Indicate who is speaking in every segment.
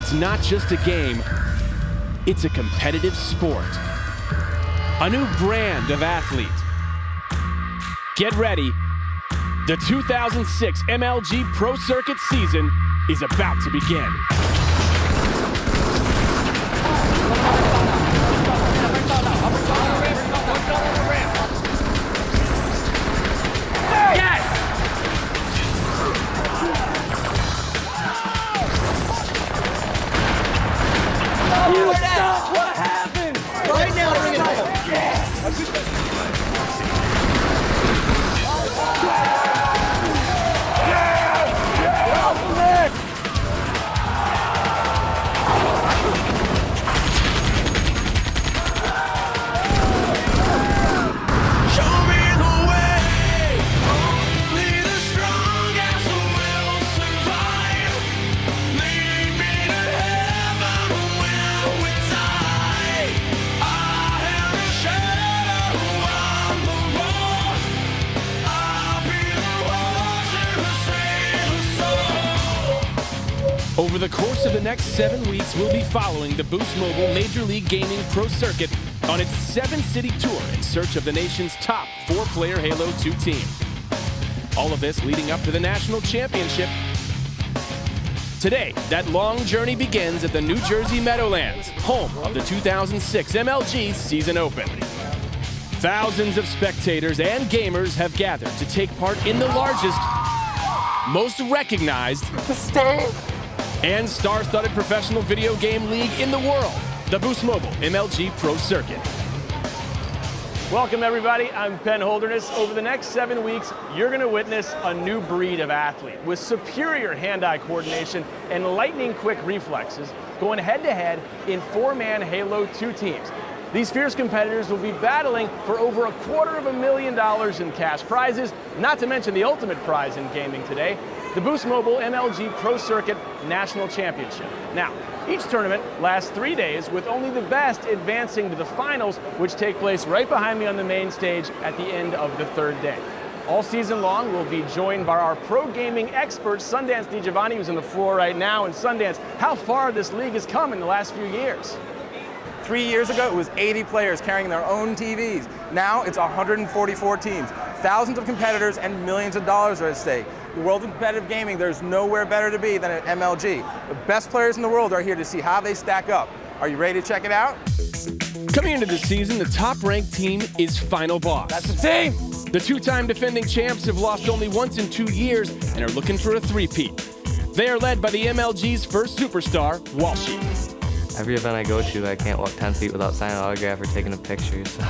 Speaker 1: It's not just a game, it's a competitive sport. A new brand of athlete. Get ready. The 2006 MLG Pro Circuit season is about to begin.
Speaker 2: What happened? Right now, bring it home.
Speaker 1: Over the course of the next 7 weeks, we'll be following the Boost Mobile Major League Gaming Pro Circuit on its 7-city tour in search of the nation's top 4-player Halo 2 team. All of this leading up to the national championship. Today, that long journey begins at the New Jersey Meadowlands, home of the 2006 MLG Season Open. Thousands of spectators and gamers have gathered to take part in the largest, most recognized, and star-studded professional video game league in the world, the Boost Mobile MLG Pro Circuit.
Speaker 3: Welcome everybody, I'm Ben Holderness. Over the next 7 weeks, you're gonna witness a new breed of athlete with superior hand-eye coordination and lightning-quick reflexes going head-to-head in 4-man Halo 2 teams. These fierce competitors will be battling for over $250,000 in cash prizes, not to mention the ultimate prize in gaming today, the Boost Mobile MLG Pro Circuit National Championship. Now, each tournament lasts 3 days with only the best advancing to the finals, which take place right behind me on the main stage at the end of the 3rd day. All season long, we'll be joined by our pro gaming expert, Sundance DiGiovanni, who's on the floor right now. And Sundance, how far this league has come in the last few years.
Speaker 4: 3 years ago, it was 80 players carrying their own TVs. Now it's 144 teams. Thousands of competitors and millions of dollars are at stake. The world of competitive gaming, there's nowhere better to be than at MLG. The best players in the world are here to see how they stack up. Are you ready to check it out?
Speaker 1: Coming into the season, the top-ranked team is Final Boss.
Speaker 4: That's the team!
Speaker 1: The 2-time defending champs have lost only once in 2 years and are looking for a three-peat. They are led by the MLG's first superstar, Walshy.
Speaker 5: Every event I go to, I can't walk 10 feet without signing an autograph or taking a picture, so.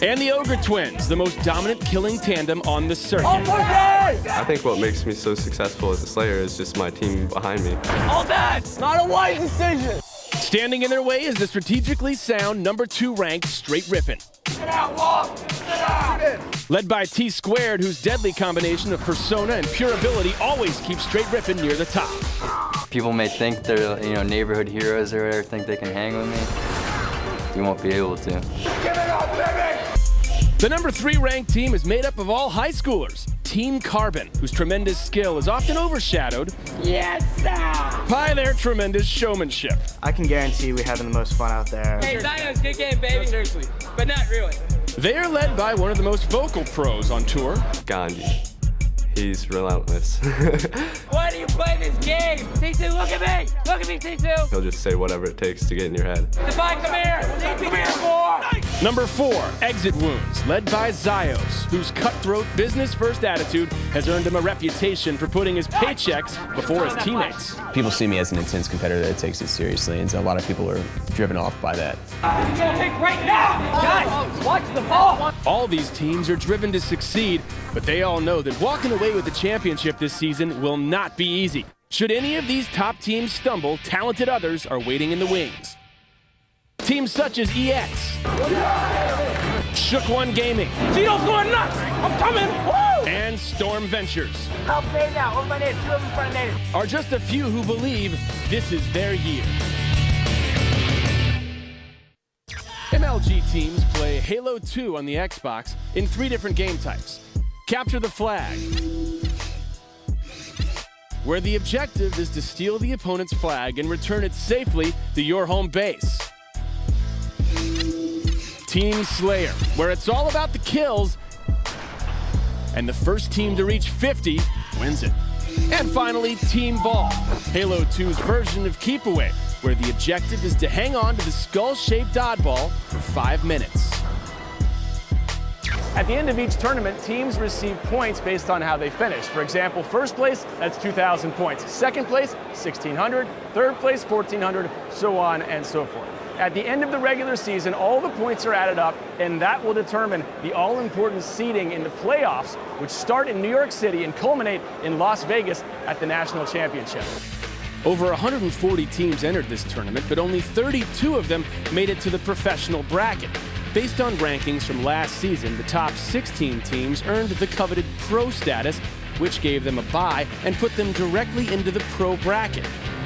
Speaker 1: And the Ogre Twins, the most dominant killing tandem on the circuit.
Speaker 6: I think what makes me so successful as a Slayer is just my team behind me.
Speaker 2: All that! Not a wise decision!
Speaker 1: Standing in their way is the strategically sound number 2 ranked Straight Rippin'.
Speaker 2: Get out, Wall! Get out!
Speaker 1: Led by T-Squared, whose deadly combination of persona and pure ability always keeps Straight Rippin' near the top.
Speaker 5: People may think they're, neighborhood heroes or whatever, think they can hang with me. You won't be able to.
Speaker 2: Give it up, baby!
Speaker 1: The number 3 ranked team is made up of all high schoolers. Team Carbon, whose tremendous skill is often overshadowed by their tremendous showmanship.
Speaker 7: I can guarantee we're having the most fun out there.
Speaker 8: Hey, Zion's good game, baby. No, seriously. But not really.
Speaker 1: They are led by one of the most vocal pros on tour,
Speaker 6: Gandhi. He's relentless.
Speaker 8: Why do you play this game? T2, look at me! Look at me, T2!
Speaker 6: He'll just say whatever it takes to get in your head.
Speaker 8: Defy, come here! Come here, boy!
Speaker 1: Number 4, Exit Wounds, led by Zios, whose cutthroat, business-first attitude has earned him a reputation for putting his paychecks before his teammates.
Speaker 9: People see me as an intense competitor that takes it seriously, and so a lot of people are driven off by that.
Speaker 8: You're gonna pick right now! Guys, watch the ball!
Speaker 1: All these teams are driven to succeed, but they all know that walking away with the championship this season will not be easy. Should any of these top teams stumble, talented others are waiting in the wings. Teams such as EX, Shook One Gaming,
Speaker 8: Tito's going nuts! I'm coming! Woo!
Speaker 1: and Storm Ventures
Speaker 8: Help me now, over my name, 2 of them in front of me.
Speaker 1: are just a few who believe this is their year. MLG teams play Halo 2 on the Xbox in 3 different game types. Capture the Flag, where the objective is to steal the opponent's flag and return it safely to your home base. Team Slayer, where it's all about the kills, and the first team to reach 50 wins it. And finally, Team Ball, Halo 2's version of Keep Away, where the objective is to hang on to the skull-shaped oddball for 5 minutes.
Speaker 3: At the end of each tournament, teams receive points based on how they finish. For example, first place, that's 2,000 points. Second place, 1,600. Third place, 1,400, so on and so forth. At the end of the regular season, all the points are added up, and that will determine the all-important seeding in the playoffs, which start in New York City and culminate in Las Vegas at the National Championship.
Speaker 1: Over 140 teams entered this tournament, but only 32 of them made it to the professional bracket. Based on rankings from last season, the top 16 teams earned the coveted pro status, which gave them a bye and put them directly into the pro bracket.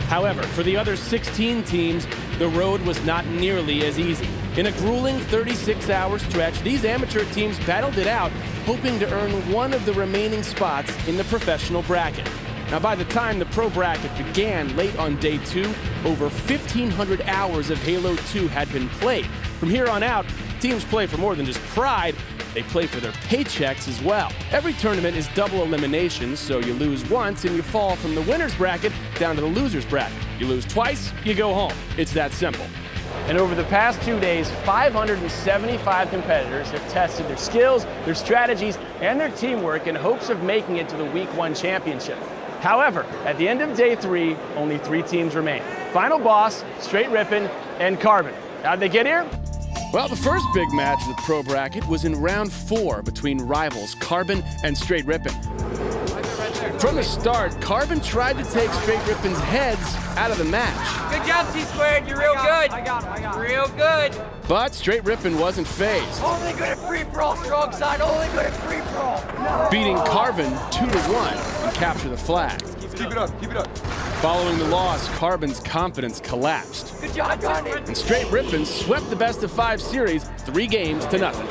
Speaker 1: However, for the other 16 teams, the road was not nearly as easy. In a grueling 36-hour stretch, these amateur teams battled it out, hoping to earn one of the remaining spots in the professional bracket. Now, by the time the pro bracket began late on day 2, over 1,500 hours of Halo 2 had been played. From here on out, teams play for more than just pride, they play for their paychecks as well. Every tournament is double elimination, so you lose once and you fall from the winner's bracket down to the loser's bracket. You lose twice, you go home. It's that simple.
Speaker 3: And over the past 2 days, 575 competitors have tested their skills, their strategies, and their teamwork in hopes of making it to the Week 1 championship. However, at the end of day 3, only 3 teams remain. Final Boss, Straight Rippin', and Carbon. How'd they get here?
Speaker 1: Well, the first big match of the pro bracket was in round 4 between rivals Carbon and Straight Rippin'. From the start, Carbon tried to take Straight Rippin's heads out of the match.
Speaker 8: Good job, T-Squared. You're real good. I got him. Real good.
Speaker 1: But Straight Rippin' wasn't phased,
Speaker 2: Only good at free-for-all, strong side. Only good at free-for-all.
Speaker 1: beating Carbon 2-1 and capture the flag.
Speaker 2: Keep it up. Keep it up.
Speaker 1: Following the loss, Carbon's confidence collapsed,
Speaker 2: Good job, Gandhi.
Speaker 1: and Straight Rippin' swept the best-of-5 series 3 games to nothing.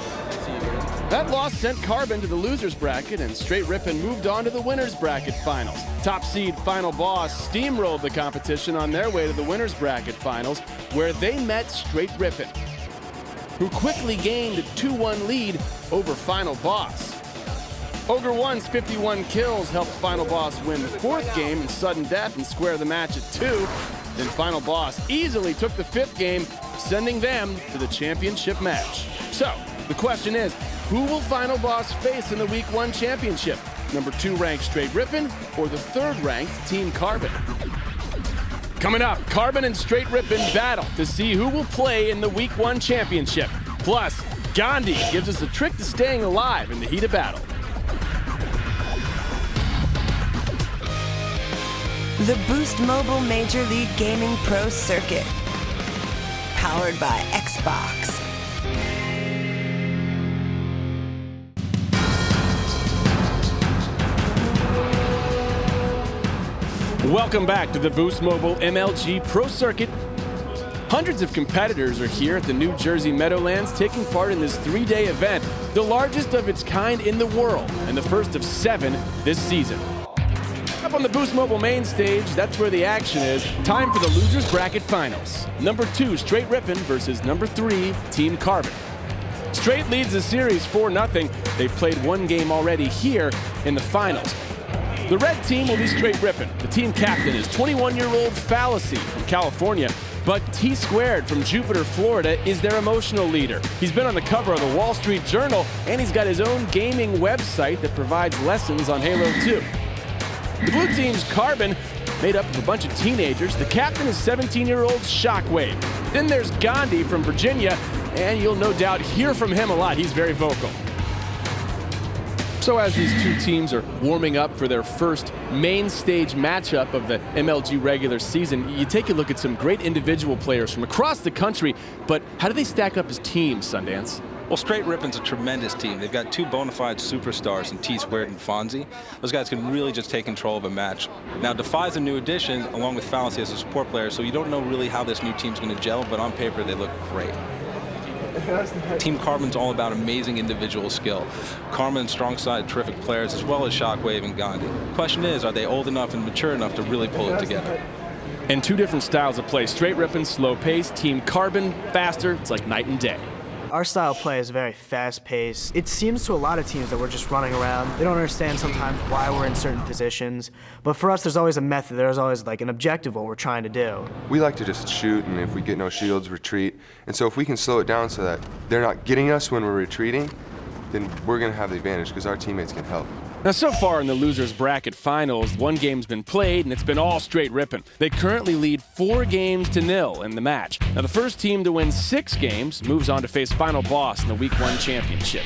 Speaker 1: That loss sent Carbon to the loser's bracket, and Straight Rippin' moved on to the winner's bracket finals. Top seed Final Boss steamrolled the competition on their way to the winner's bracket finals, where they met Straight Rippin', who quickly gained a 2-1 lead over Final Boss. Ogre 1's 51 kills helped Final Boss win the 4th game in sudden death and square the match at 2. Then Final Boss easily took the 5th game, sending them to the championship match. So, the question is, who will Final Boss face in the Week 1 championship? Number 2 ranked Straight Rippin' or the 3rd ranked Team Carbon? Coming up, Carbon and Straight Rippin' battle to see who will play in the Week 1 championship. Plus, Gandhi gives us a trick to staying alive in the heat of battle.
Speaker 10: The Boost Mobile Major League Gaming Pro Circuit. Powered by Xbox.
Speaker 1: Welcome back to the Boost Mobile MLG Pro Circuit. Hundreds of competitors are here at the New Jersey Meadowlands taking part in this 3-day event, the largest of its kind in the world, and the first of 7 this season. Up on the Boost Mobile main stage, that's where the action is. Time for the Losers Bracket Finals. Number 2, Straight Rippin' versus number 3, Team Carbon. Straight leads the series 4-0. They've played 1 game already here in the finals. The red team will be Straight Rippin'. The team captain is 21-year-old Fallacy from California, but T-Squared from Jupiter, Florida is their emotional leader. He's been on the cover of the Wall Street Journal, and he's got his own gaming website that provides lessons on Halo 2. The blue team's Carbon, made up of a bunch of teenagers. The captain is 17-year-old Shockwave. Then there's Gandhi from Virginia, and you'll no doubt hear from him a lot. He's very vocal. So as these 2 teams are warming up for their first main stage matchup of the MLG regular season, you take a look at some great individual players from across the country, but how do they stack up as teams, Sundance?
Speaker 11: Well, Straight Rippin's a tremendous team. They've got 2 bona fide superstars in T-Squared and Fonzie. Those guys can really just take control of a match. Now, Defy's a new addition, along with Fallacy as a support player, so you don't know really how this new team's going to gel, but on paper, they look great. Team Carbon's all about amazing individual skill. Karma and Strong Side, terrific players, as well as Shockwave and Gandhi. Question is, are they old enough and mature enough to really pull it together?
Speaker 1: And two different styles of play. Straight ripping, slow pace. Team Carbon, faster. It's like night and day.
Speaker 7: Our style of play is very fast-paced. It seems to a lot of teams that we're just running around. They don't understand sometimes why we're in certain positions. But for us, there's always a method. There's always like an objective what we're trying to do.
Speaker 12: We like to just shoot, and if we get no shields, retreat. And so if we can slow it down so that they're not getting us when we're retreating, then we're going to have the advantage because our teammates can help.
Speaker 1: Now, so far in the losers bracket finals, one game's been played and it's been all straight ripping. They currently lead 4-0 in the match. Now, the first team to win 6 games moves on to face final boss in the Week 1 championship.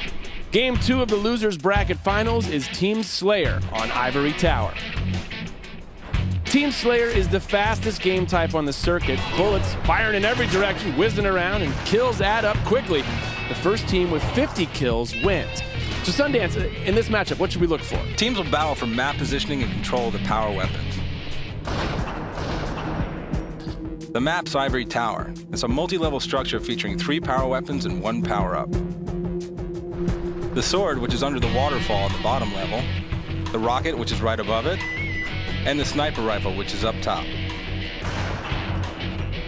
Speaker 1: Game 2 of the losers bracket finals is Team Slayer on Ivory Tower. Team Slayer is the fastest game type on the circuit. Bullets firing in every direction, whizzing around, and kills add up quickly. The first team with 50 kills wins. So Sundance, in this matchup, what should we look for?
Speaker 11: Teams will battle for map positioning and control of the power weapons. The map's Ivory Tower. It's a multi-level structure featuring 3 power weapons and 1 power-up. The sword, which is under the waterfall on the bottom level, the rocket, which is right above it, and the sniper rifle, which is up top.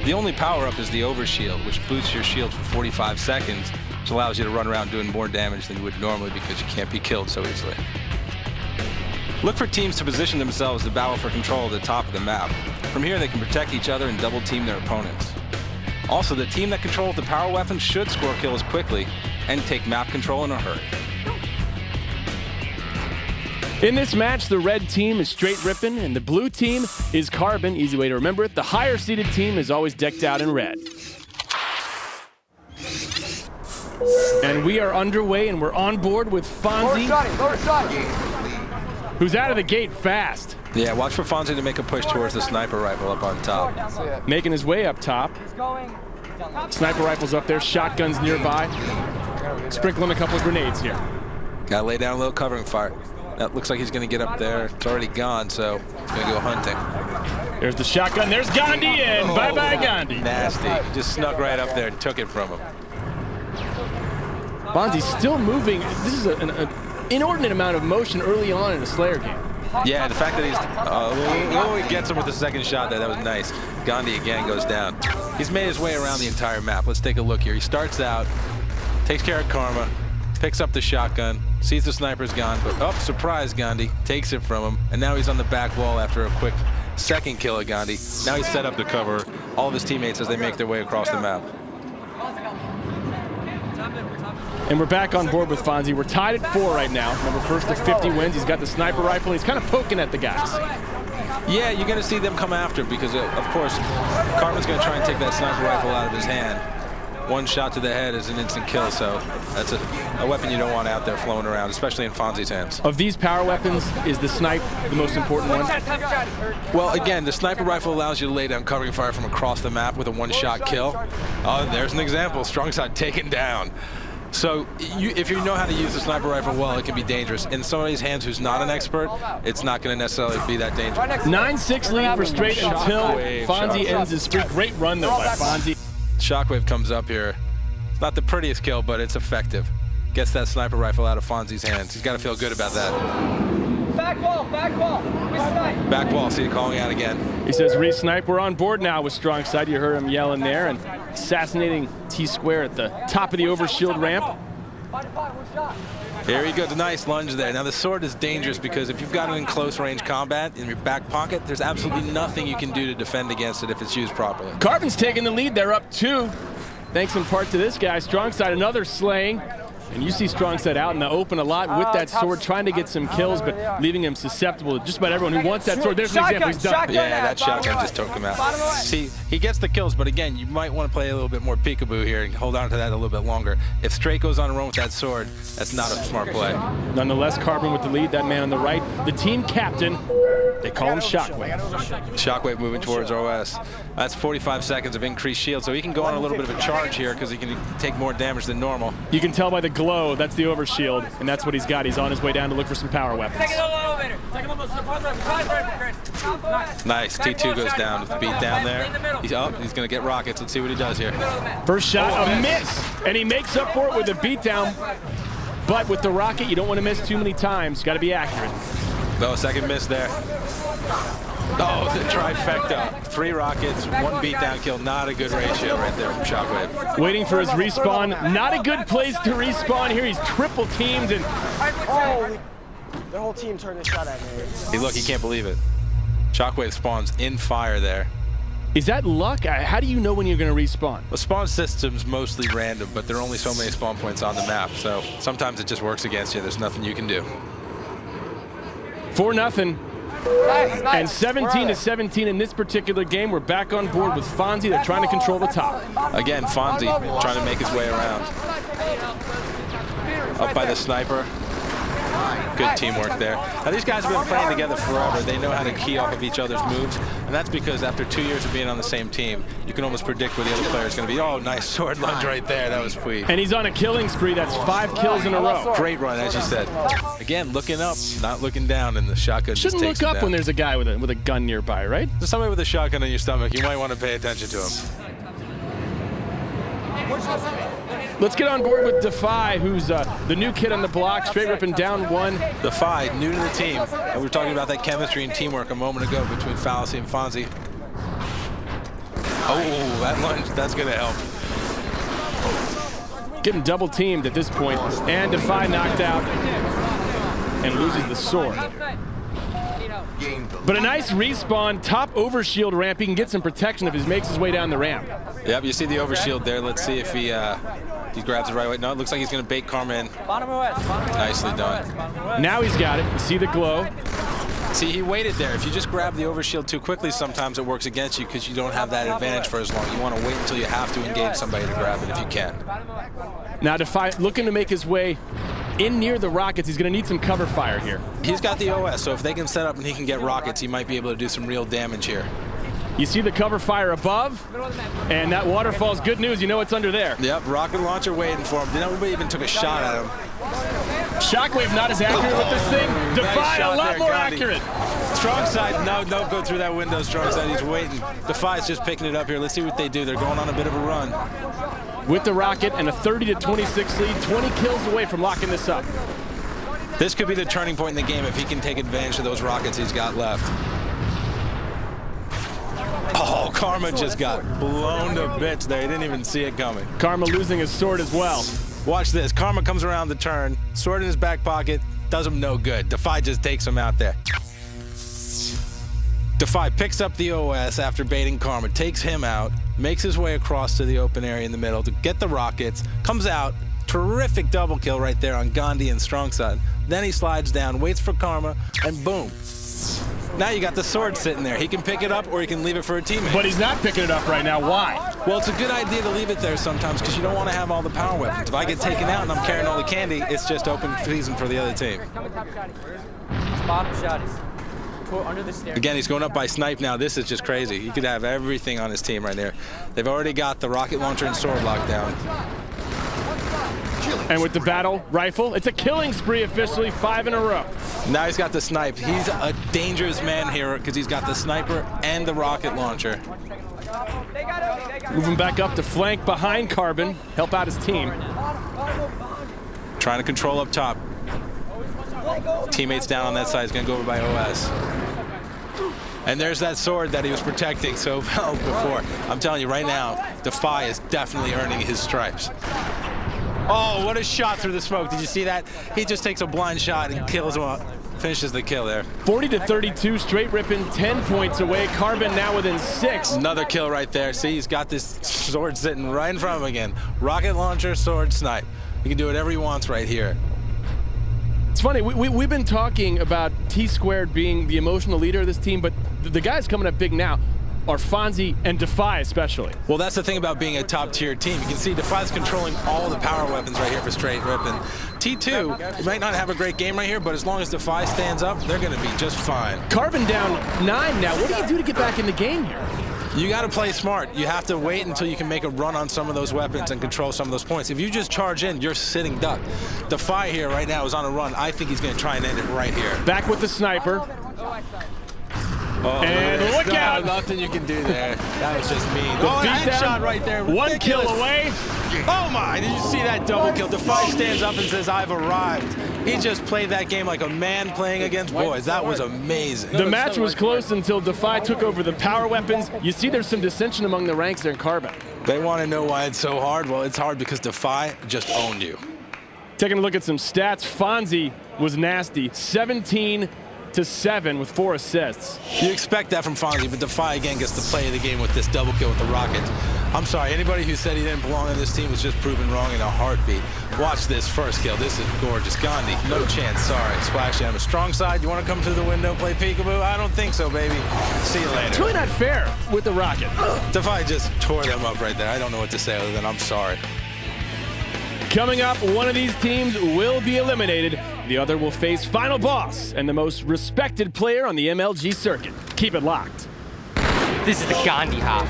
Speaker 11: The only power-up is the overshield, which boosts your shield for 45 seconds, which allows you to run around doing more damage than you would normally because you can't be killed so easily. Look for teams to position themselves to battle for control at the top of the map. From here, they can protect each other and double-team their opponents. Also, the team that controls the power weapons should score kills quickly and take map control in a hurry.
Speaker 1: In this match, the red team is straight ripping and the blue team is Carbon. Easy way to remember it. The higher seeded team is always decked out in red. And we are underway and we're on board with Fonzie, who's out of the gate fast.
Speaker 11: Yeah, watch for Fonzie to make a push towards the sniper rifle up on top.
Speaker 1: Making his way up top. Sniper rifle's up there, shotguns nearby. Sprinkling a couple of grenades here.
Speaker 11: Gotta lay down a little covering fire. That looks like he's gonna get up there. It's already gone, so he's gonna go hunting.
Speaker 1: There's the shotgun, there's Gandhi, and bye-bye Gandhi.
Speaker 11: Nasty, just snuck right up there and took it from him.
Speaker 1: Fonzie's still moving. This is an inordinate amount of motion early on in a Slayer game.
Speaker 11: Yeah, the fact that he's he gets him with the second shot there, that was nice. Gandhi again goes down. He's made his way around the entire map. Let's take a look here. He starts out, takes care of Karma, picks up the shotgun, sees the sniper's gone, but oh, surprise, Gandhi takes it from him, and now he's on the back wall after a quick second kill of Gandhi. Now he's set up to cover all of his teammates as they make their way across the map.
Speaker 1: And we're back on board with Fonzie. We're tied at 4 right now. Remember, first to 50 wins. He's got the sniper rifle. He's kind of poking at the guys.
Speaker 11: Yeah, you're going to see them come after him because, of course, Carmen's going to try and take that sniper rifle out of his hand. One shot to the head is an instant kill, so that's a weapon you don't want out there flowing around, especially in Fonzie's hands.
Speaker 1: Of these power weapons, is the snipe the most important one?
Speaker 11: Well, again, the sniper rifle allows you to lay down covering fire from across the map with a one-shot kill. Oh, there's an example. Strong Side taken down. So if you know how to use the sniper rifle well, it can be dangerous. In somebody's hands who's not an expert, it's not going to necessarily be that dangerous.
Speaker 1: 9-6 lead for straight until Fonzie ends his streak. Great run, though, by Fonzie.
Speaker 11: Shockwave comes up here. It's not the prettiest kill, but it's effective. Gets that sniper rifle out of Fonzie's hands. He's got to feel good about that.
Speaker 2: Back wall, back wall.
Speaker 11: Back wall, see, calling out again.
Speaker 1: He says, re-snipe, we're on board now with Strong Side. You heard him yelling there, and assassinating T-Square at the top of the overshield ramp.
Speaker 11: Here he goes, a nice lunge there. Now the sword is dangerous because if you've got it in close range combat in your back pocket, there's absolutely nothing you can do to defend against it if it's used properly.
Speaker 1: Carbon's taking the lead. They're up 2. Thanks in part to this guy. Strong Side, another slaying. And you see Strong Side out in the open a lot with that sword, trying to get some kills, but leaving him susceptible to just about everyone who wants that sword. There's an example. He's done.
Speaker 11: Yeah, that shotgun just took him out. See, he gets the kills, but again, you might want to play a little bit more peekaboo here and hold on to that a little bit longer. If Straight goes on a run with that sword, that's not a smart play.
Speaker 1: Nonetheless, Carbon with the lead. That man on the right, the team captain. They call him Shockwave.
Speaker 11: Shockwave moving towards OS. That's 45 seconds of increased shield, so he can go on a little bit of a charge here because he can take more damage than normal.
Speaker 1: You can tell by the glow, that's the overshield, and that's what he's got. He's on his way down to look for some power weapons.
Speaker 8: Take it a little bit.
Speaker 11: Nice. T2 goes down with the beat down there. He's up. He's going to get rockets. Let's see what he does here.
Speaker 1: First shot, a miss. And he makes up for it with a beatdown. But with the rocket, you don't want to miss too many times. Got to be accurate.
Speaker 11: Oh, second miss there. Oh, the trifecta. 3 rockets, 1 beatdown kill. Not a good ratio right there from Shockwave.
Speaker 1: Waiting for his respawn. Not a good place to respawn here. He's triple teamed and
Speaker 7: the whole team turned a shot at me.
Speaker 11: Hey, look, he can't believe it. Shockwave spawns in fire there.
Speaker 1: Is that luck? How do you know when you're going to respawn?
Speaker 11: The spawn system's mostly random, but there are only so many spawn points on the map, so sometimes it just works against you. There's nothing you can do.
Speaker 1: 4-0. And 17-17 in this particular game. We're back on board with Fonzie. They're trying to control the top.
Speaker 11: Again, Fonzie trying to make his way around. Up by the sniper. Good teamwork there. Now, these guys have been playing together forever. They know how to key off of each other's moves, and that's because after 2 years of being on the same team, you can almost predict where the other player is going to be. Oh, nice sword lunge right there. That was sweet.
Speaker 1: And he's on a killing spree. That's 5 kills in a row.
Speaker 11: Great run, as you said. Again, looking up, not looking down, and the shotgun just takes him down.
Speaker 1: Shouldn't look up when there's a guy with a gun nearby, right?
Speaker 11: There's somebody with a shotgun in your stomach. You might want to pay attention to him.
Speaker 1: Let's get on board with Defy, who's the new kid on the block, straight ripping down 1.
Speaker 11: Defy, new to the team. And we were talking about that chemistry and teamwork a moment ago between Fallacy and Fonzie. Oh, that lunge, that's going to help.
Speaker 1: Getting double teamed at this point, and Defy knocked out and loses the sword. But a nice respawn, top overshield ramp. He can get some protection if he makes his way down the ramp.
Speaker 11: Yep, you see the overshield there. Let's see if he grabs it right away. No, it looks like he's going to bait Karma in. Nicely done.
Speaker 1: Now he's got it. You see the glow.
Speaker 11: See, he waited there. If you just grab the overshield too quickly, sometimes it works against you because you don't have that advantage for as long. You want to wait until you have to engage somebody to grab it if you can.
Speaker 1: Now Defy looking to make his way in near the rockets. He's going to need some cover fire here.
Speaker 11: He's got the OS, so if they can set up and he can get rockets, he might be able to do some real damage here.
Speaker 1: You see the cover fire above, and that waterfall's good news. You know what's under there.
Speaker 11: Yep, rocket launcher waiting for him. Nobody even took a shot at him.
Speaker 1: Shockwave not as accurate with this thing. Defy a lot more accurate.
Speaker 11: Strong side, no, don't go through that window. Strong side, he's waiting. Defy's just picking it up here. Let's see what they do. They're going on a bit of a run.
Speaker 1: With the rocket and a 30-26 lead, 20 kills away from locking this up.
Speaker 11: This could be the turning point in the game if he can take advantage of those rockets he's got left. Oh, Karma just got blown to bits there. He didn't even see it coming.
Speaker 1: Karma losing his sword as well.
Speaker 11: Watch this. Karma comes around the turn, sword in his back pocket, does him no good. Defy just takes him out there. Defy picks up the OS after baiting Karma, takes him out, makes his way across to the open area in the middle to get the rockets, comes out, terrific double kill right there on Gandhi and Strongside. Then he slides down, waits for Karma, and boom. Now you got the sword sitting there. He can pick it up or he can leave it for a teammate.
Speaker 1: But he's not picking it up right now. Why?
Speaker 11: Well, it's a good idea to leave it there sometimes because you don't want to have all the power weapons. If I get taken out and I'm carrying all the candy, it's just open season for the other team.
Speaker 2: Bottom shot is under the stairs.
Speaker 11: Again, he's going up by snipe now. This is just crazy. He could have everything on his team right there. They've already got the rocket launcher and sword locked down.
Speaker 1: And with the battle rifle, it's a killing spree officially, 5 in a row.
Speaker 11: Now he's got the snipe. He's a dangerous man here because he's got the sniper and the rocket launcher.
Speaker 1: Moving back up to flank behind Carbon, help out his team.
Speaker 11: Trying to control up top. Teammates down on that side is going to go over by OS. And there's that sword that he was protecting so well before. I'm telling you right now, Defy is definitely earning his stripes. Oh, what a shot through the smoke. Did you see that? He just takes a blind shot and kills him up. Finishes the kill there.
Speaker 1: 40-32, straight ripping, 10 points away. Carbon now within 6.
Speaker 11: Another kill right there. See, he's got this sword sitting right in front of him again. Rocket launcher, sword, snipe. He can do whatever he wants right here.
Speaker 1: It's funny, we've been talking about T-Squared being the emotional leader of this team, but the guys coming up big now are Fonzie and Defy especially.
Speaker 11: Well, that's the thing about being a top-tier team. You can see Defy's controlling all the power weapons right here for straight ripping. T2 might not have a great game right here, but as long as Defy stands up, they're going to be just fine.
Speaker 1: Carbon down 9 now. What do you do to get back in the game here?
Speaker 11: You got to play smart. You have to wait until you can make a run on some of those weapons and control some of those points. If you just charge in, you're sitting duck. Defy here right now is on a run. I think he's going to try and end it right here.
Speaker 1: Back with the sniper.
Speaker 11: Oh,
Speaker 1: and look out!
Speaker 11: Nothing you can do there. That was just mean.
Speaker 1: The
Speaker 11: headshot right there.
Speaker 1: One kill away.
Speaker 11: Oh my, did you see that double kill? Defy stands up and says, I've arrived. He just played that game like a man playing against boys. That was amazing.
Speaker 1: The match was close until Defy took over the power weapons. You see there's some dissension among the ranks there in Carbon.
Speaker 11: They want to know why it's so hard. Well, it's hard because Defy just owned you.
Speaker 1: Taking a look at some stats, Fonzie was nasty. 17-7 with 4 assists.
Speaker 11: You expect that from Fonzie, but Defy again gets the play of the game with this double kill with the rocket. I'm sorry, anybody who said he didn't belong on this team was just proven wrong in a heartbeat. Watch this first kill. This is gorgeous. Gandhi, no chance. Sorry. Splash Jam, a strong side. You want to come through the window, play peekaboo? I don't think so, baby. See you later.
Speaker 1: It's really not fair with the rocket.
Speaker 11: Defy just tore them up right there. I don't know what to say other than I'm sorry.
Speaker 1: Coming up, one of these teams will be eliminated. The other will face Final Boss and the most respected player on the MLG circuit. Keep it locked.
Speaker 8: This is the Gandhi hop.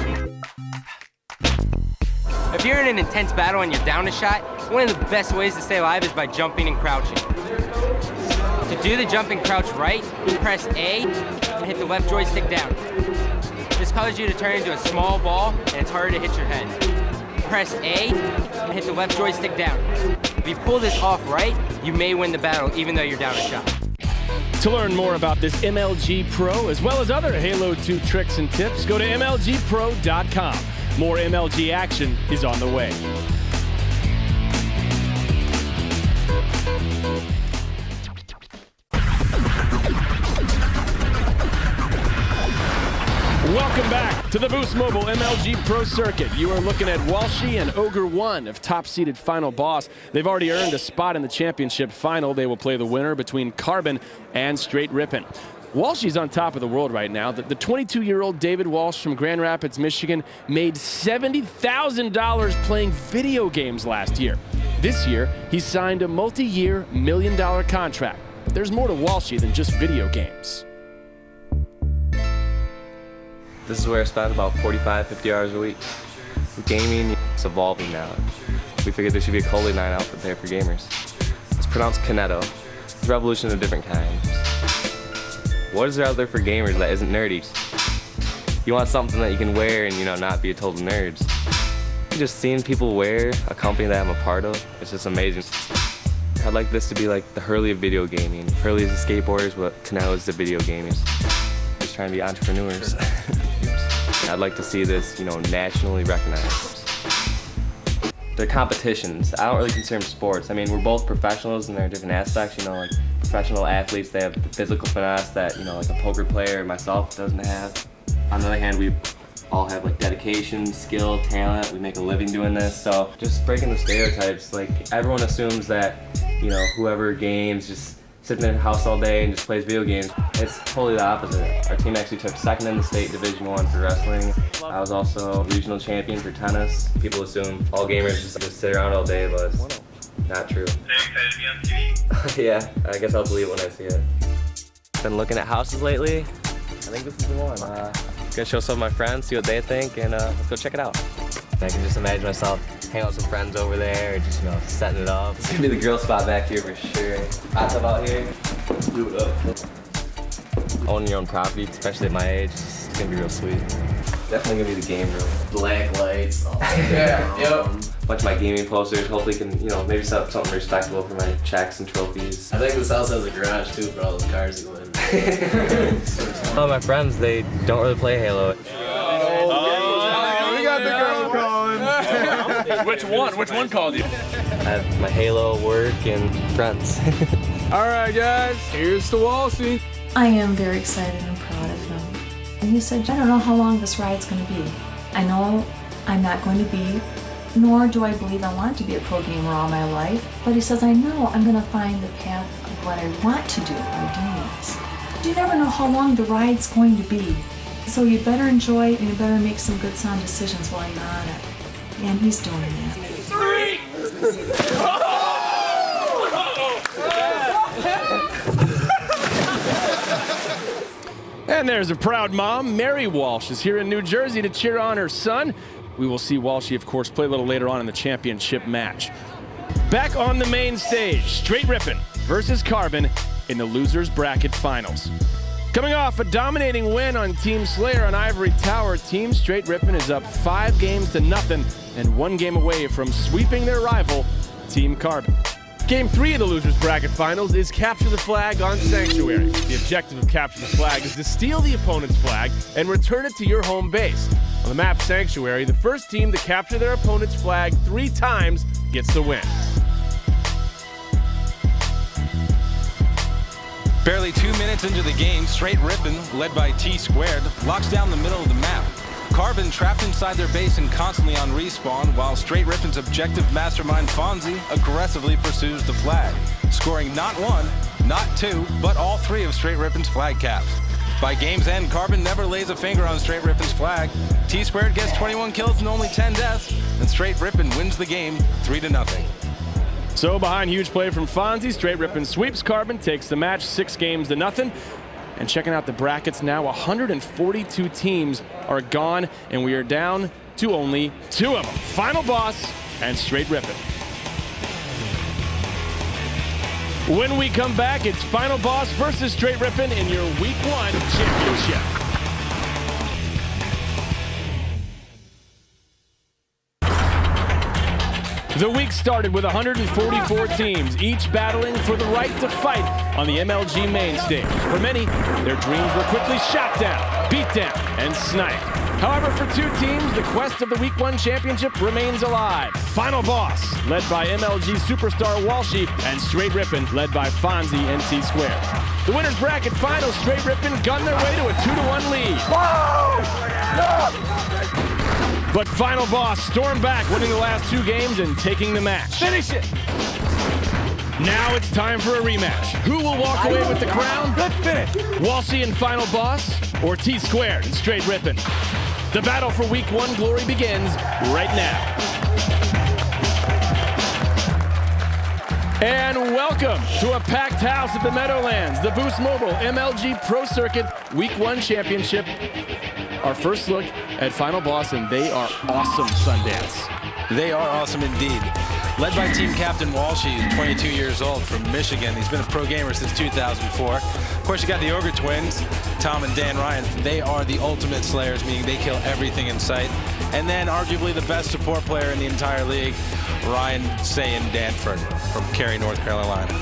Speaker 8: If you're in an intense battle and you're down a shot, one of the best ways to stay alive is by jumping and crouching. To do the jump and crouch right, press A and hit the left joystick down. This causes you to turn into a small ball and it's harder to hit your head. Press A and hit the left joystick down. If you pull this off right, you may win the battle even though you're down a shot.
Speaker 1: To learn more about this MLG Pro, as well as other Halo 2 tricks and tips, go to MLGpro.com. More MLG action is on the way. Welcome back to the Boost Mobile MLG Pro Circuit. You are looking at Walshy and Ogre 1 of top-seeded Final Boss. They've already earned a spot in the championship final. They will play the winner between Carbon and Straight Rippin'. Walshy's on top of the world right now. The 22-year-old David Walsh from Grand Rapids, Michigan, made $70,000 playing video games last year. This year, he signed a multi-year $1 million contract. But there's more to Walshy than just video games.
Speaker 13: This is where I spend about 45, 50 hours a week. Gaming is evolving now. We figured there should be a Coley night out there for gamers. It's pronounced Canetto. It's a revolution of a different kind. What is there out there for gamers that isn't nerdy? You want something that you can wear and, not be a total nerd. Just seeing people wear a company that I'm a part of, it's just amazing. I'd like this to be like the Hurley of video gaming. Hurley is the skateboarders, but Canetto is the video gamers. Just trying to be entrepreneurs. I'd like to see this, nationally recognized. They're competitions. I don't really consider them sports. I mean, we're both professionals in their different aspects, like professional athletes, they have the physical finesse that, like a poker player myself doesn't have. On the other hand, we all have like dedication, skill, talent. We make a living doing this. So just breaking the stereotypes, like everyone assumes that, whoever games just sits in their house all day and just plays video games. It's totally the opposite. Our team actually took second in the state Division I for wrestling. I was also regional champion for tennis. People assume all gamers just sit around all day, but it's not true. Yeah, I guess I'll believe it when I see it. Been looking at houses lately. I think this is the one. Gonna show some of my friends, see what they think, and let's go check it out. I can just imagine myself hanging out with some friends over there, just setting it up. It's gonna be the grill spot back here for sure. Hot tub out here. Do it up. Owning your own property, especially at my age, it's gonna be real sweet. Definitely gonna be the game room. Black lights. Yeah. Yep. Bunch of my gaming posters. Hopefully can, maybe set up something respectable for my checks and trophies.
Speaker 9: I think this house has a garage too for all those cars you win.
Speaker 13: All my friends, they don't really play Halo.
Speaker 12: We got the girl calling.
Speaker 3: Which one? Which one called you?
Speaker 13: I have my Halo work and friends.
Speaker 3: All right, guys, here's the Walshy.
Speaker 14: I am very excited and proud of him. And he said, I don't know how long this ride's going to be. I know I'm not going to be, nor do I believe I want to be a pro gamer all my life. But he says, I know I'm going to find the path of what I want to do by doing this. You never know how long the ride's going to be. So you better enjoy it and you better make some good sound decisions while you're on it. And he's doing that.
Speaker 8: 3!
Speaker 1: And there's a proud mom. Mary Walsh is here in New Jersey to cheer on her son. We will see Walshy, of course, play a little later on in the championship match. Back on the main stage, Straight Rippin' versus Carbon in the losers bracket finals. Coming off a dominating win on Team Slayer on Ivory Tower, Team Straight Rippin' is up 5-0 and 1 game away from sweeping their rival, Team Carbon. Game 3 of the losers bracket finals is Capture the Flag on Sanctuary. The objective of Capture the Flag is to steal the opponent's flag and return it to your home base. On the map Sanctuary, the first team to capture their opponent's flag 3 times gets the win.
Speaker 11: Barely 2 minutes into the game, Straight Rippin', led by T-Squared, locks down the middle of the map. Carbon trapped inside their base and constantly on respawn, while Straight Rippin's objective mastermind Fonzie aggressively pursues the flag, scoring not 1, not 2, but all 3 of Straight Rippin's flag caps. By game's end, Carbon never lays a finger on Straight Rippin's flag. T-Squared gets 21 kills and only 10 deaths, and Straight Rippin wins the game 3-0.
Speaker 1: So behind huge play from Fonzie, Straight Rippin sweeps Carbon, takes the match 6-0. And checking out the brackets now, 142 teams are gone, and we are down to only 2 of them. Final Boss and Straight Rippin'. When we come back, it's Final Boss versus Straight Rippin' in your Week 1 championship. The week started with 144 teams, each battling for the right to fight on the MLG main stage. For many, their dreams were quickly shot down, beat down, and sniped. However, for 2 teams, the quest of the Week 1 championship remains alive. Final Boss, led by MLG superstar Walshy, and Straight Rippin', led by Fonzie and T-Squared. The winners bracket final, Straight Rippin' gun their way to a 2-1 lead. But Final Boss stormed back, winning the last 2 games and taking the match.
Speaker 2: Finish it!
Speaker 1: Now it's time for a rematch. Who will walk away with the crown?
Speaker 2: Good finish!
Speaker 1: Walshy and Final Boss, or T-Squared and Straight Rippin'? The battle for Week 1 glory begins right now. And welcome to a packed house at the Meadowlands, the Boost Mobile MLG Pro Circuit Week 1 Championship. Our first look at Final Boss, and they are awesome, Sundance.
Speaker 11: They are awesome indeed. Led by team captain Walshy, who's 22 years old from Michigan. He's been a pro gamer since 2004. Of course, you got the Ogre twins, Tom and Dan Ryan. They are the ultimate slayers, meaning they kill everything in sight. And then arguably the best support player in the entire league, Ryan Sayin Danford from Cary, North Carolina.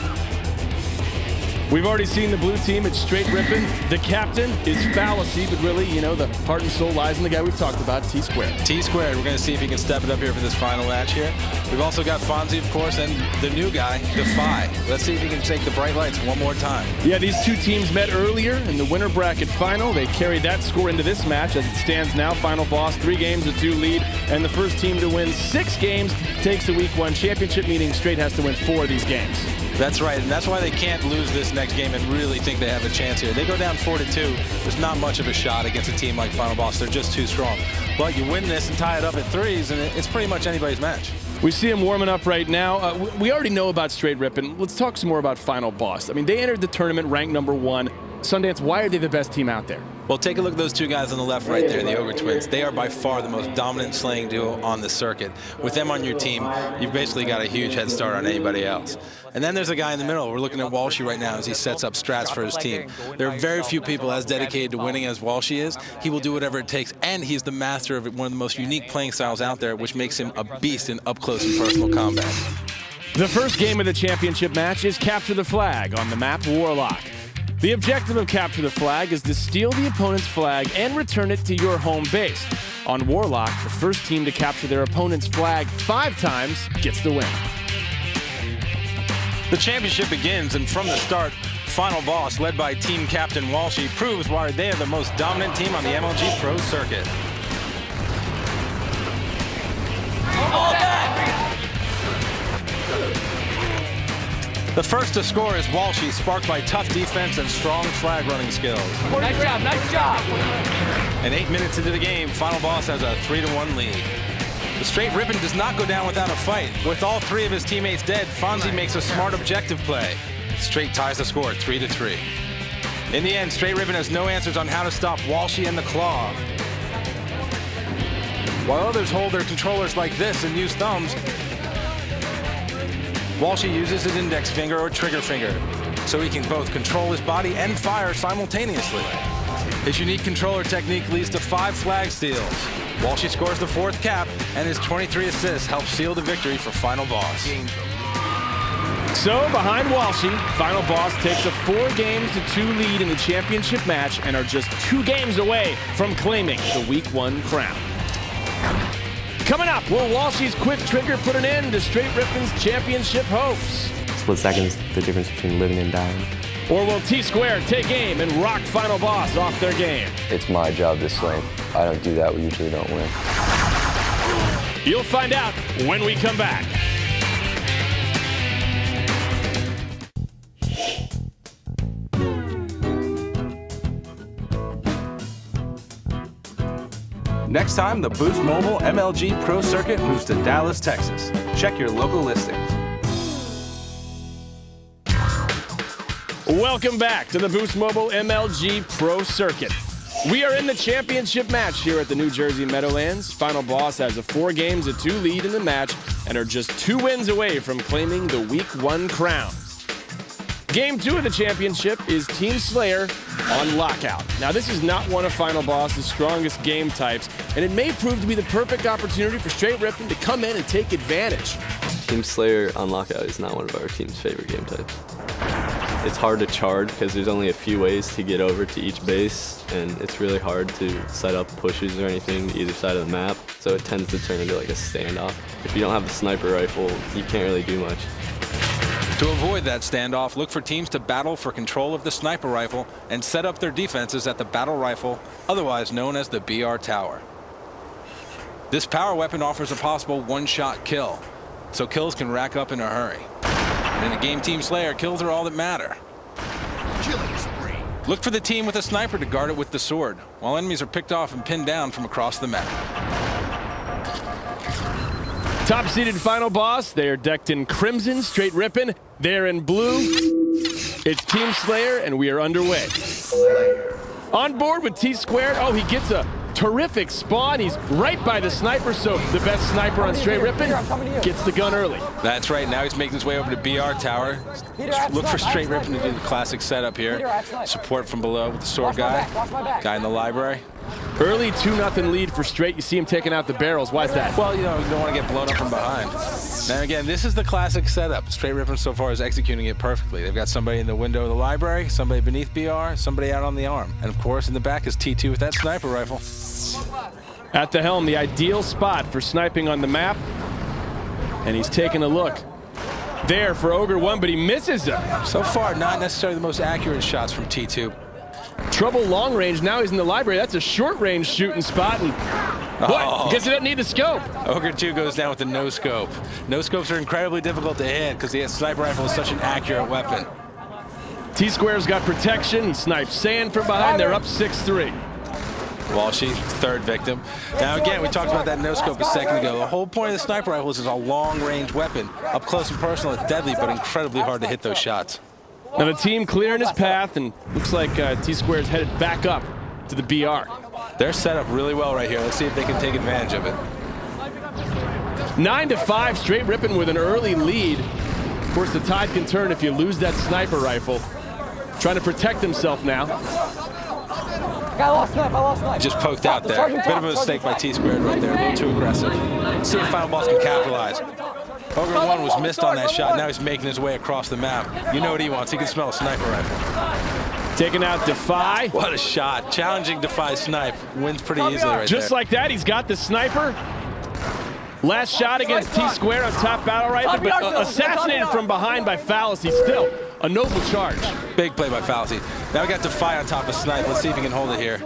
Speaker 1: We've already seen the blue team. It's Straight Rippin'. The captain is Fallacy, but really, you know, the heart and soul lies in the guy we've talked about, T-Squared.
Speaker 11: T-Squared, we're going to see if he can step it up here for this final match here. We've also got Fonzie, of course, and the new guy, Defy. Let's see if he can take the bright lights one more time.
Speaker 1: Yeah, these 2 teams met earlier in the winner bracket final. They carried that score into this match. As it stands now, Final Boss, 3-2 lead, and the first team to win 6 games takes the Week 1 championship, meaning Straight has to win 4 of these games.
Speaker 11: That's right, and that's why they can't lose this next game and really think they have a chance here. They go down 4-2. There's not much of a shot against a team like Final Boss. They're just too strong. But you win this and tie it up at 3s, and it's pretty much anybody's match.
Speaker 1: We see him warming up right now. We already know about Straight Rippin'. Let's talk some more about Final Boss. I mean, they entered the tournament ranked #1. Sundance, why are they the best team out there?
Speaker 11: Well, take a look at those 2 guys on the left right there, the Ogre twins. They are by far the most dominant slaying duo on the circuit. With them on your team, you've basically got a huge head start on anybody else. And then there's a guy in the middle. We're looking at Walshy right now as he sets up strats for his team. There are very few people as dedicated to winning as Walshy is. He will do whatever it takes, and he's the master of one of the most unique playing styles out there, which makes him a beast in up-close and personal combat.
Speaker 1: The first game of the championship match is Capture the Flag on the map Warlock. The objective of Capture the Flag is to steal the opponent's flag and return it to your home base. On Warlock, the first team to capture their opponent's flag 5 times gets the win.
Speaker 11: The championship begins, and from the start, Final Boss, led by team captain Walshy, proves why they are the most dominant team on the MLG Pro Circuit. The first to score is Walshy, sparked by tough defense and strong flag running skills.
Speaker 2: Nice job, nice job.
Speaker 11: And 8 minutes into the game, Final Boss has a 3-1 lead. The Straight Rippin' does not go down without a fight. With all 3 of his teammates dead, Fonzie makes a smart objective play. Straight ties the score at 3-3. In the end, Straight Rippin has no answers on how to stop Walshy and the Claw. While others hold their controllers like this and use thumbs, Walshy uses his index finger or trigger finger, so he can both control his body and fire simultaneously. His unique controller technique leads to 5 flag steals. Walshy scores the 4th cap, and his 23 assists help seal the victory for Final Boss.
Speaker 1: So behind Walshy, Final Boss takes a 4-2 lead in the championship match and are just 2 games away from claiming the Week 1 crown. Coming up, will Walshy's quick trigger put an end to Straight Rippin's championship hopes?
Speaker 9: Split seconds, the difference between living and dying.
Speaker 1: Or will T-Square take aim and rock Final Boss off their game?
Speaker 5: It's my job to snipe. I don't do that. We usually don't win.
Speaker 1: You'll find out when we come back.
Speaker 11: Next time, the Boost Mobile MLG Pro Circuit moves to Dallas, Texas. Check your local listings.
Speaker 1: Welcome back to the Boost Mobile MLG Pro Circuit. We are in the championship match here at the New Jersey Meadowlands. Final Boss has a 4-2 lead in the match and are just 2 wins away from claiming the Week 1 crown. Game 2 of the championship is Team Slayer on Lockout. Now, this is not one of Final Boss's strongest game types, and it may prove to be the perfect opportunity for Straight Rippin to come in and take advantage.
Speaker 6: Team Slayer on Lockout is not one of our team's favorite game types. It's hard to charge because there's only a few ways to get over to each base, and it's really hard to set up pushes or anything to either side of the map, so it tends to turn into like a standoff. If you don't have the sniper rifle, you can't really do much.
Speaker 11: To avoid that standoff, look for teams to battle for control of the sniper rifle and set up their defenses at the battle rifle, otherwise known as the BR Tower. This power weapon offers a possible one-shot kill, so kills can rack up in a hurry. And in a game Team Slayer, kills are all that matter. Look for the team with a sniper to guard it with the sword, while enemies are picked off and pinned down from across the map.
Speaker 1: Top-seeded Final Boss, they are decked in crimson, Straight Rippin. They're in blue. It's Team Slayer, and we are underway. On board with T-Squared. Oh, he gets a terrific spawn. He's right by the sniper, so the best sniper on Straight Rippin gets the gun early.
Speaker 11: That's right. Now he's making his way over to BR Tower. Look for Straight Rippin to do the classic setup here. Support from below with the sword guy. Guy in the library.
Speaker 1: Early 2-0 lead for Straight. You see him taking out the barrels. Why is that?
Speaker 11: Well, you know, you don't want to get blown up from behind. Now again, this is the classic setup. Straight Rippin so far is executing it perfectly. They've got somebody in the window of the library, somebody beneath BR, somebody out on the arm. And of course, in the back is T2 with that sniper rifle.
Speaker 1: At the helm, the ideal spot for sniping on the map. And he's taking a look there for Ogre 1, but he misses him.
Speaker 11: So far, not necessarily the most accurate shots from T2.
Speaker 1: Trouble long range. Now he's in the library. That's a short range shooting spot. And what? Guess he doesn't need the scope.
Speaker 11: Ogre 2 goes down with the no scope. No scopes are incredibly difficult to hit because the sniper rifle is such an accurate weapon.
Speaker 1: T-Square's got protection. He snipes sand from behind. They're up 6-3.
Speaker 11: Walshy, third victim. Now again, we talked about that no scope a second ago. The whole point of the sniper rifle is it's a long range weapon. Up close and personal, it's deadly, but incredibly hard to hit those shots.
Speaker 1: Now the team clearing his path, and looks like T-Square's headed back up to the BR.
Speaker 11: They're set up really well right here. Let's see if they can take advantage of it.
Speaker 1: 9-5, Straight Rippin with an early lead. Of course, the tide can turn if you lose that sniper rifle. Trying to protect himself now.
Speaker 2: I lost snipe.
Speaker 11: Just poked out there. Bit of a mistake by T-Squared right there. A little too aggressive. Let's see if Final Boss can capitalize. Ogre 1 was missed on that shot. Now he's making his way across the map. You know what he wants. He can smell a sniper rifle.
Speaker 1: Taking out Defy.
Speaker 11: What a shot. Challenging Defy snipe. Wins pretty easily right there.
Speaker 1: Just like that, he's got the sniper. Last shot against T-Square on top battle rifle, but assassinated from behind by Fallacy. Still a noble charge.
Speaker 11: Big play by Fallacy. Now we got Defy on top of Snipe. Let's see if he can hold it here.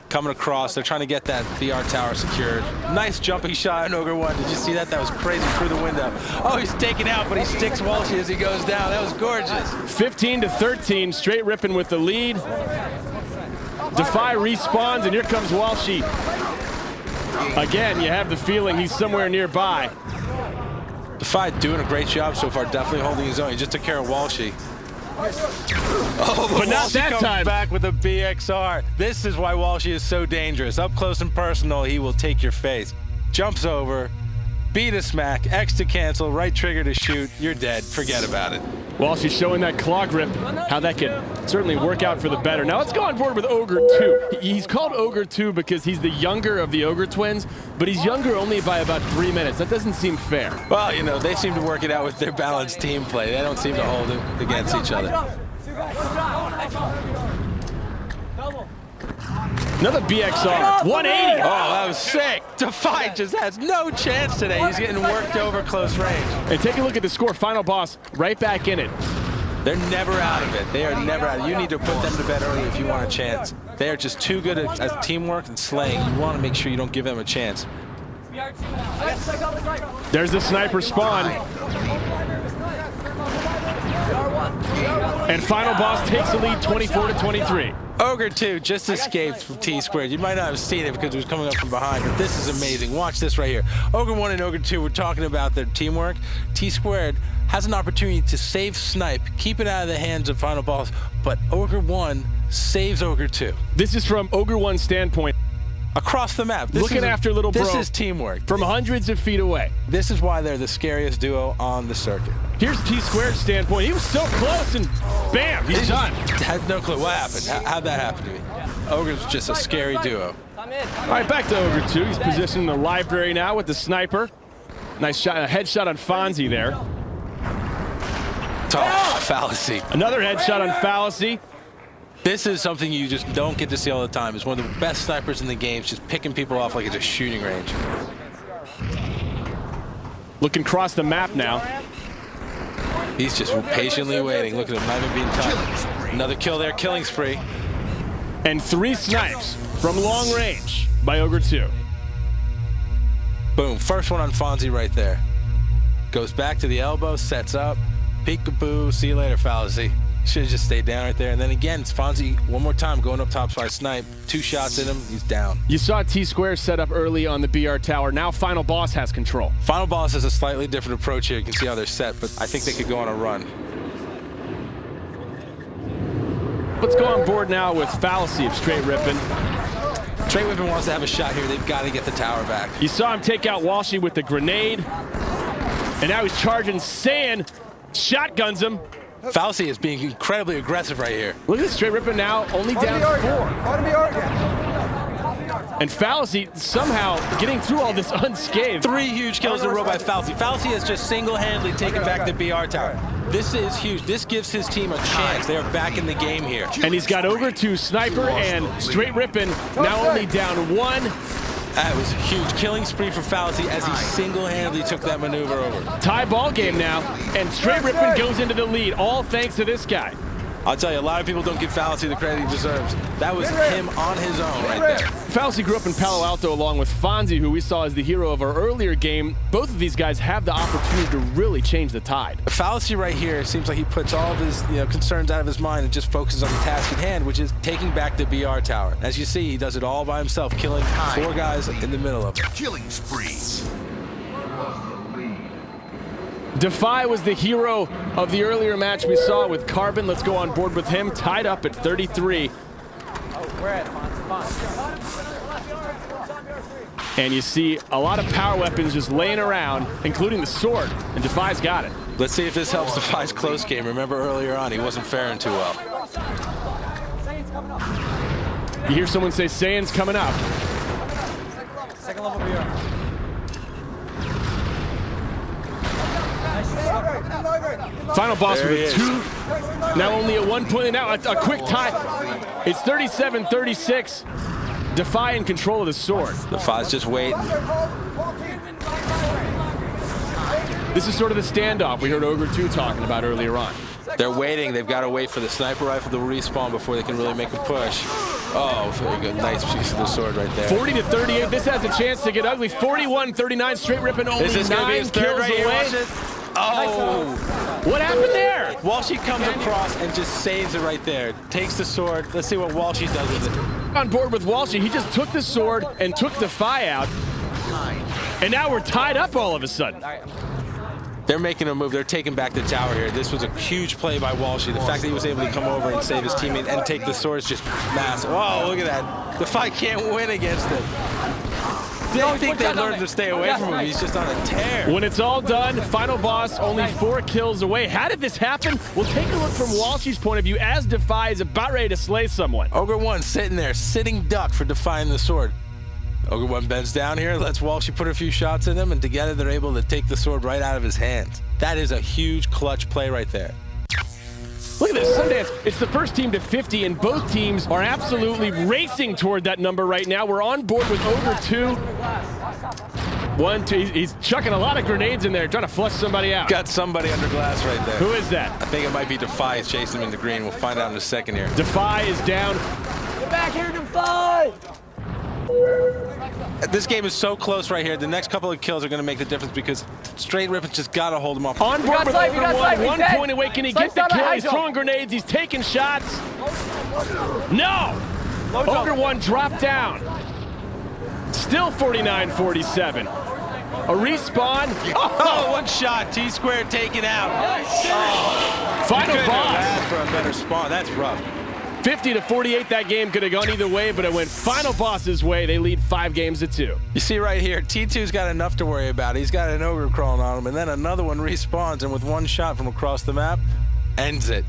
Speaker 11: Coming across, they're trying to get that BR tower secured. Nice jumping shot on Ogre 1. Did you see that? That was crazy through the window. Oh, he's taken out, but he sticks Walshy as he goes down. That was gorgeous.
Speaker 1: 15-13, Straight Rippin with the lead. Defy respawns, and here comes Walshy. Again, you have the feeling he's somewhere nearby.
Speaker 11: Defy doing a great job so far, definitely holding his own. He just took care of Walshy. Oh,
Speaker 3: but not
Speaker 11: Walshy
Speaker 3: that
Speaker 11: comes
Speaker 3: time.
Speaker 11: back with a BXR. This is why Walshy is so dangerous. Up close and personal, he will take your face. Jumps over, B to smack, X to cancel, right trigger to shoot. You're dead. Forget about it.
Speaker 3: Walshy showing that clock rip, how that could certainly work out for the better. Now let's go on board with Ogre 2. He's called Ogre 2 because he's the younger of the Ogre twins, but he's younger only by about 3 minutes. That doesn't seem fair.
Speaker 11: Well, you know, they seem to work it out with their balanced team play. They don't seem to hold it against each other.
Speaker 3: Another BXR, 180.
Speaker 11: Oh, that was sick. Defy just has no chance today. He's getting worked over close range.
Speaker 3: And take a look at the score. Final boss right back in it.
Speaker 11: They're never out of it. They are never out of it. You need to put them to bed early if you want a chance. They are just too good at teamwork and slaying. You want to make sure you don't give them a chance.
Speaker 3: There's the sniper spawn. And final boss takes the lead 24-23.
Speaker 11: Ogre 2 just escaped from T-Squared. You might not have seen it because it was coming up from behind, but this is amazing. Watch this right here. Ogre 1 and Ogre 2 were talking about their teamwork. T-Squared has an opportunity to save Snipe, keep it out of the hands of final boss, but Ogre 1 saves Ogre 2.
Speaker 3: This is from Ogre 1's standpoint.
Speaker 11: Across the map.
Speaker 3: Looking after little bro.
Speaker 11: This is teamwork.
Speaker 3: From hundreds of feet away.
Speaker 11: This is why they're the scariest duo on the circuit.
Speaker 3: Here's T-Squared's standpoint. He was so close and bam, he's done.
Speaker 11: Had no clue what happened. How'd that happen to me? Ogre's just a scary duo.
Speaker 3: All right, back to Ogre 2. He's positioned in the library now with the sniper. Nice shot, a headshot on Fonzie there.
Speaker 11: Oh, fallacy.
Speaker 3: Another headshot on Fallacy.
Speaker 11: This is something you just don't get to see all the time. It's one of the best snipers in the game, just picking people off like it's a shooting range.
Speaker 3: Looking across the map now.
Speaker 11: He's just patiently waiting. Look at him, not even being touched. Another kill there, killing spree.
Speaker 3: And 3 snipes from long range by Ogre 2.
Speaker 11: Boom, first one on Fonzie right there. Goes back to the elbow, sets up. Peekaboo, see you later, Fallacy. Should have just stayed down right there. And then again, it's Fonzie one more time going up top, so I snipe. 2 shots at him, he's down.
Speaker 3: You saw T-Square set up early on the BR tower. Now Final Boss has control.
Speaker 11: Final Boss has a slightly different approach here. You can see how they're set, but I think they could go on a run.
Speaker 3: Let's go on board now with Fallacy of Straight Rippin'.
Speaker 11: Straight Rippin' wants to have a shot here. They've got to get the tower back.
Speaker 3: You saw him take out Walshy with the grenade. And now he's charging Sand. Shotguns him.
Speaker 11: Fallacy is being incredibly aggressive right here.
Speaker 3: Look at Straight Rippin' now, only down 4. And Fallacy somehow getting through all this unscathed.
Speaker 11: 3 huge kills in a row by Fallacy. Fallacy has just single-handedly taken back the BR tower. This is huge. This gives his team a chance. They are back in the game here.
Speaker 3: And he's got Ogre 2, Sniper, and Straight Rippin' now only down 1.
Speaker 11: That was a huge killing spree for Fallacy as he single-handedly took that maneuver over.
Speaker 3: Tie ball game now, and Straight Rippin' goes into the lead, all thanks to this guy.
Speaker 11: I'll tell you, a lot of people don't give Fallacy the credit he deserves. That was him on his own right there.
Speaker 3: Fallacy grew up in Palo Alto along with Fonzie, who we saw as the hero of our earlier game. Both of these guys have the opportunity to really change the tide.
Speaker 11: Fallacy right here seems like he puts all of his concerns out of his mind and just focuses on the task at hand, which is taking back the BR tower. As you see, he does it all by himself, killing 4 guys in the middle of it.
Speaker 15: Killing spree.
Speaker 3: Defy was the hero of the earlier match we saw with Carbon. Let's go on board with him, tied up at 33. And you see a lot of power weapons just laying around, including the sword, and Defy's got it.
Speaker 11: Let's see if this helps Defy's close game. Remember earlier on, he wasn't faring too well.
Speaker 3: You hear someone say Saiyan's coming up.
Speaker 2: Second level BR.
Speaker 3: Final boss with a 2. Now only a 1 point. Now a quick tie. It's 37-36. Defy in control of the sword.
Speaker 11: Defy's just waiting.
Speaker 3: This is sort of the standoff we heard Ogre 2 talking about earlier on.
Speaker 11: They're waiting. They've got to wait for the sniper rifle to respawn before they can really make a push. Oh, very good. Nice piece of the sword right there.
Speaker 3: 40-38. This has a chance to get ugly. 41-39. Straight Rippin' only 9 kills away.
Speaker 11: Oh!
Speaker 3: What happened there?
Speaker 11: Walshy comes across and just saves it right there. Takes the sword. Let's see what Walshy does with it.
Speaker 3: On board with Walshy, he just took the sword and took Defy out. And now we're tied up all of a sudden.
Speaker 11: They're making a move. They're taking back the tower here. This was a huge play by Walshy. The fact that he was able to come over and save his teammate and take the sword is just massive. Oh, look at that. Defy can't win against him. I think they learned to stay away from him. He's just on a tear.
Speaker 1: When it's all done, Final Boss only 4 kills away. How did this happen? We'll take a look from Walshy's point of view as Defy is about ready to slay someone.
Speaker 11: Ogre 1 sitting there, sitting duck for defying the sword. Ogre 1 bends down here, lets Walshy put a few shots in him, and together they're able to take the sword right out of his hands. That is a huge clutch play right there.
Speaker 1: Look at this, Sundance. It's the first team to 50, and both teams are absolutely racing toward that number right now. We're on board with Ogre 2. 1, 2, he's chucking a lot of grenades in there, trying to flush somebody out.
Speaker 11: Got somebody under glass right there.
Speaker 1: Who is that?
Speaker 11: I think it might be Defy chasing him in the green. We'll find out in a second here.
Speaker 1: Defy is down.
Speaker 2: Get back here, Defy!
Speaker 11: This game is so close right here. The next couple of kills are going to make the difference because Straight Rip's just got to hold him off.
Speaker 1: On board with Ogre 1, 1 point away. Can he get the kill? He's throwing grenades. He's taking shots. No! Ogre 1 dropped down. Still 49-47. A respawn.
Speaker 11: Oh, 1 shot. T-squared taken out. Oh.
Speaker 1: Final boss.
Speaker 11: For a better spawn. That's rough.
Speaker 1: 50-48, that game could have gone either way, but it went Final Boss's way. They lead 5-2.
Speaker 11: You see right here, T2's got enough to worry about. He's got an ogre crawling on him, and then another one respawns, and with 1 shot from across the map, ends it.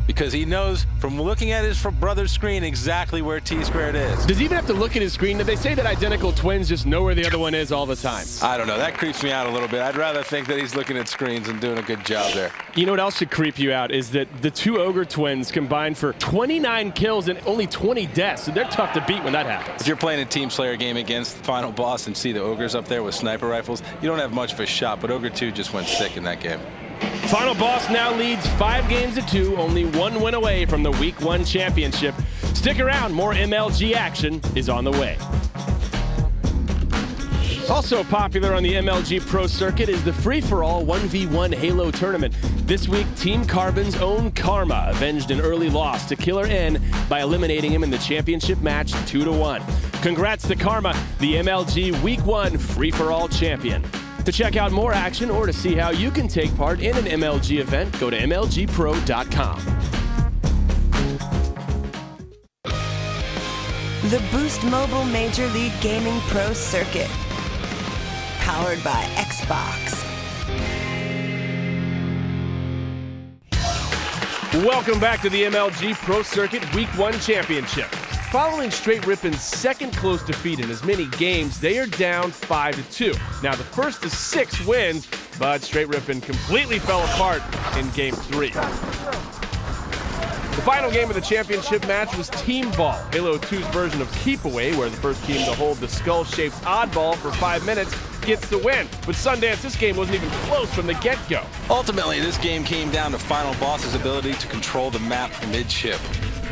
Speaker 11: Because he knows from looking at his brother's screen exactly where T-squared is.
Speaker 1: Does he even have to look at his screen? Did they say that identical twins just know where the other one is all the time?
Speaker 11: I don't know. That creeps me out a little bit. I'd rather think that he's looking at screens and doing a good job there.
Speaker 1: You know what else should creep you out is that the 2 Ogre twins combined for 29 kills and only 20 deaths. So they're tough to beat when that happens.
Speaker 11: If you're playing a Team Slayer game against Final Boss and see the Ogres up there with sniper rifles, you don't have much of a shot, but Ogre 2 just went sick in that game.
Speaker 1: Final Boss now leads 5-2, only 1 win away from the Week 1 championship. Stick around, more MLG action is on the way. Also popular on the MLG Pro Circuit is the free-for-all 1v1 Halo tournament. This week, Team Carbon's own Karma avenged an early loss to Killer N by eliminating him in the championship match 2-1. Congrats to Karma, the MLG Week 1 free-for-all champion. To check out more action or to see how you can take part in an MLG event, go to MLGpro.com.
Speaker 10: The Boost Mobile Major League Gaming Pro Circuit. Powered by Xbox.
Speaker 1: Welcome back to the MLG Pro Circuit Week 1 Championship. Following Straight Rippin's second close defeat in as many games, they are down 5-2. Now, the first of 6 wins, but Straight Rippin completely fell apart in Game 3. The final game of the championship match was Team Ball, Halo 2's version of Keep Away, where the first team to hold the skull-shaped oddball for 5 minutes gets the win. But Sundance, this game wasn't even close from the get-go.
Speaker 11: Ultimately, this game came down to Final Boss's ability to control the map mid-ship.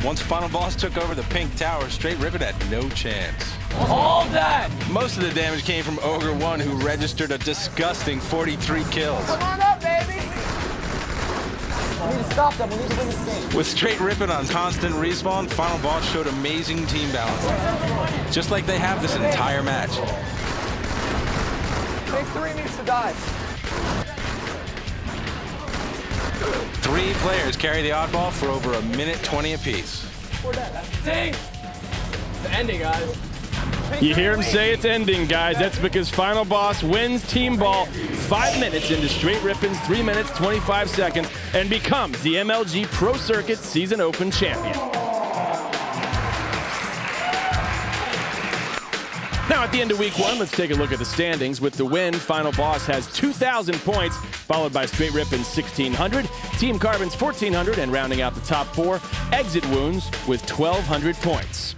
Speaker 11: Once Final Boss took over the pink tower, Straight Rippin had no chance.
Speaker 2: All that!
Speaker 11: Most of the damage came from Ogre 1, who registered a disgusting 43 kills.
Speaker 2: Come on up, baby! We need to stop them. We need to win this game.
Speaker 11: With Straight Rippin on constant respawn, Final Boss showed amazing team balance. Just like they have this entire match.
Speaker 2: Big 3 needs to die.
Speaker 11: 3 players carry the oddball for over 1:20 apiece.
Speaker 2: Dang! It's ending, guys.
Speaker 1: You hear him say it's ending, guys. That's because Final Boss wins Team Ball 5 minutes into Straight Rippin's 3 minutes, 25 seconds and becomes the MLG Pro Circuit Season Open champion. Now, at the end of Week 1, let's take a look at the standings. With the win, Final Boss has 2,000 points, followed by Straight Rippin's 1,600, Team Carbon's 1,400, and rounding out the top 4, Exit Wounds with 1,200 points.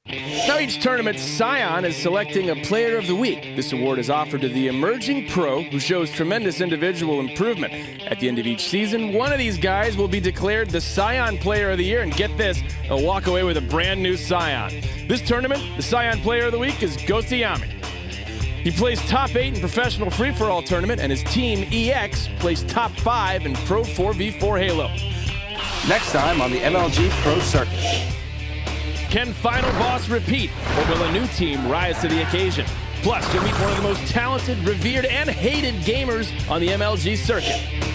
Speaker 1: Now each tournament, Scion is selecting a Player of the Week. This award is offered to the emerging pro who shows tremendous individual improvement. At the end of each season, one of these guys will be declared the Scion Player of the Year, and get this, they'll walk away with a brand new Scion. This tournament, the Scion Player of the Week is Ghostiyami. He placed top 8 in Professional Free-For-All Tournament, and his team, EX, placed top 5 in Pro 4v4 Halo.
Speaker 4: Next time on the MLG Pro Circuit.
Speaker 1: Can Final Boss repeat, or will a new team rise to the occasion? Plus, you'll meet one of the most talented, revered, and hated gamers on the MLG circuit.